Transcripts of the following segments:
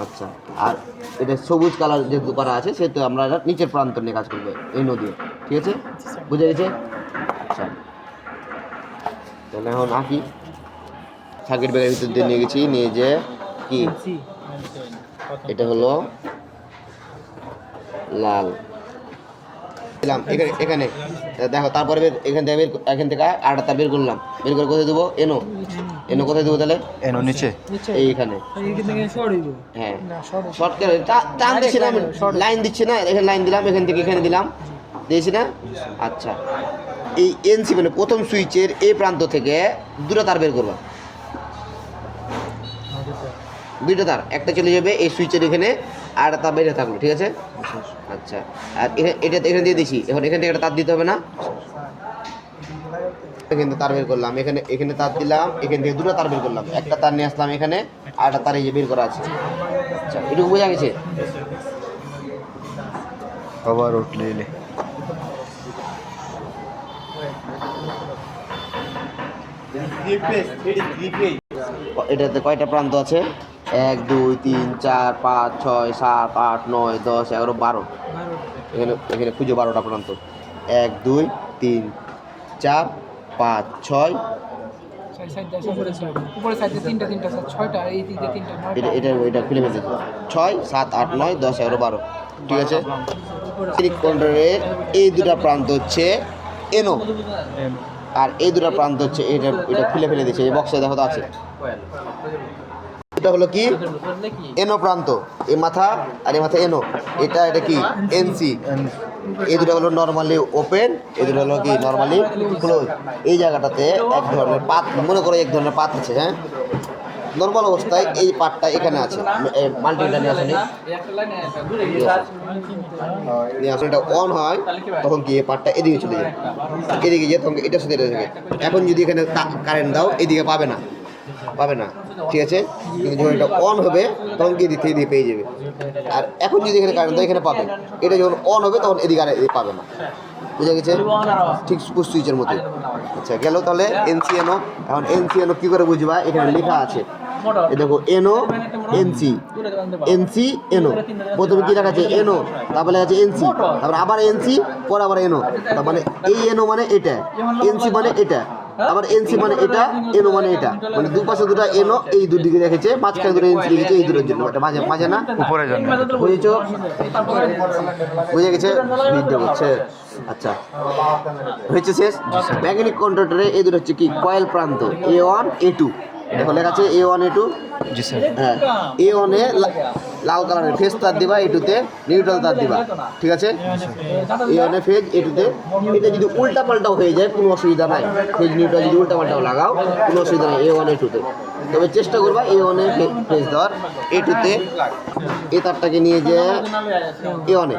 আচ্ছা, আর এটা সবুজ কালার যেহেতু করা আছে সেহেতু আমরা এটা নিচের প্রান্ত নিয়ে কাজ করবো এই নদী, ঠিক আছে? বুঝে গেছে? আচ্ছা, তাহলে এখন আঁকি। সার্কিট ব্রেকারের ভিতর দিয়ে নিয়ে গেছি, নিয়ে যে কি এটা হলো লাল দিলাম এখানে দেখো, তারপরে এখান থেকে আটটা তার বের করলাম, বের করে কোথায় দেবো? এনো কোথায় দেবো তাহলে? এনো নিচে এইখানে। হ্যাঁ, শর্ট করে টান দিচ্ছি না, আমি লাইন দিচ্ছি না, এখানে লাইন দিলাম, এখান থেকে এখানে দিলাম, দিয়েছি না? আচ্ছা, এই এনসি মানে প্রথম সুইচের এই প্রান্ত থেকে দুটো তার বের করবা, দুইটা তার, একটা চলে যাবে এই সুইচের এখানে, আর তার বেরিয়ে থাকলো, ঠিক আছে? আচ্ছা, আর এটা এখানে দিয়ে দিছি, এখন এখান থেকে একটা তার দিতে হবে না? এখানে তার বের করলাম, এখানে তার দিলাম, এখান থেকে দুটো তার বের করলাম, একটা তার নিয়ে আসলাম এখানে, আর একটা তার এই যে বের করা আছে। আচ্ছা, এটুকু বোঝা গেছে? আবার উঠলে এটাতে কয়টা প্রান্ত আছে? 1 2 3 4 5 6 7 8 9 10 11 12। এখানে খুঁজো 12টা প্রান্ত। 1 2 3 4 5 6 এটা খুলে ফেলতে 6 7 8 9 10 11 12, ঠিক আছে? ত্রিকোণের এই দুটা প্রান্ত হচ্ছে এনো, আর এই দুটো প্রান্ত হচ্ছে এটা খুলে ফেলে দিচ্ছে, এই বক্সে দেখো তো আছে। এটা হলো কি? এনো প্রান্ত, এই মাথা আর এই মাথা এনো, এটা কি? এনসি। এই দুটো হলো নর্মালি ওপেন, এই দুটো হলো কি নর্মালি ক্লোজ। এই জায়গাটাতে এক ধরনের পাত, মনে করো এক ধরনের পাত আছে, হ্যাঁ? নর্মাল অবস্থায় এই পার্টটা এখানে আছে, মাল্টিমিটার নিয়ে আসেনি, এটা অন হয় তখন কি এই পার্টটা এদিকে চলে যায়, এদিকে গিয়ে তখন এটার সাথে এটা থাকে। এখন যদি এখানে কারেন্ট দাও এদিকে পাবে না, ঠিক আছে? কিন্তু যখন এটা অন হবে তখন কি এদিকে পেয়ে যাবে, আর এখন যদি এখানে কারেন্ট দাও এখানে পাবে। এটা যখন অন হবে তখন এদিকে আর পাবে না, বুঝে গেছে? ঠিক পুশ সুইচের মতো। আচ্ছা, গেল তাহলে এনসি এনো। এখন এনসি এনো কী করে বুঝবা? এখানে লেখা আছে, এই দেখো এনো এনসি এনো, প্রথমে কি লেখা আছে? এনো, তারপরে লেখা আছে এনসি, তারপরে আবার এনসি, পরে আবার এনো। তার মানে এই এনো মানে এটা, এনসি মানে এটা, আবার এনসি মানে এটা, এনো মানে এটা, মানে দুপাশে দুটো এনো এই দুদিকে রেখেছে, মাঝখানে দুটো এনসি রেখেছে এই দুটোর জন্য, এটা মাঝে না উপরে জন্য, বুঝেছ? বুঝে গেছে? ভিডিও করছে। আচ্ছা, হয়েছে শেষ। ম্যাগনেটিক কন্ট্রোলারে এই দুটো হচ্ছে কি কয়েল প্রান্ত, A1 A2, দেখো লেখা আছে A1 A2। জি স্যার। হ্যাঁ, A1 এ লাল কালারের ফেজ তার দিবা, A2 তে নিউট্রাল তার দিবা, ঠিক আছে? A1 এ ফেজ, A2 তে। এটা যদি উল্টা পাল্টাও হয়ে যায় কোনো অসুবিধা নাই, ফেজ নিউট্রাল যদি উল্টা পাল্টাও লাগাও কোনো অসুবিধা নেই A1 A2 তে। তবে চেষ্টা করবা A1 এ ফেজ দেওয়ার, A2 তে এই তারটাকে নিয়ে যে A1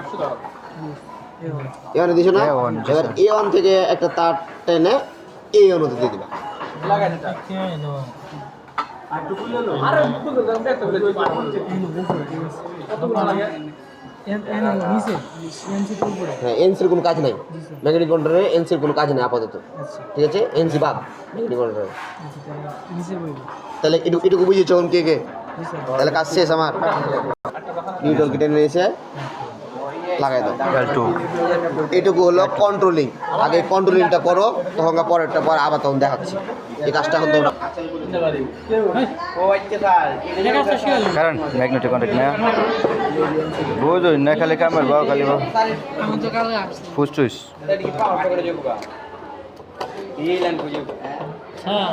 এ দিছো না? এবার A1 থেকে একটা তার টেনে A1 তে দিয়ে দিবা। হ্যাঁ, এনসির কোনো কাজ নাই ম্যাগনেটিক কন্ট্রোলারে, এনসির কোনো কাজ নেই আপাতত, ঠিক আছে? এনসি বাদ ম্যাগনেটিক কন্ট্রোলারে। তাহলে এটুকু বুঝেছ কে? তাহলে কাজ শেষ আমার। নিউট্রাল কেটে নিয়েছে, লাগাই দাও। এটুকু হলো কন্ট্রোলিং। আগে কন্ট্রোলিংটা করো, তখন পরেরটা পর আবার তখন দেখাচ্ছি। এই কাজটা এখন তোমরা কারণ ম্যাগনেটিক কন্ট্যাক্ট না বুঝো না, খালি কামের বাও খালি বাও ফুসটুস এই লাইন বুঝে। হ্যাঁ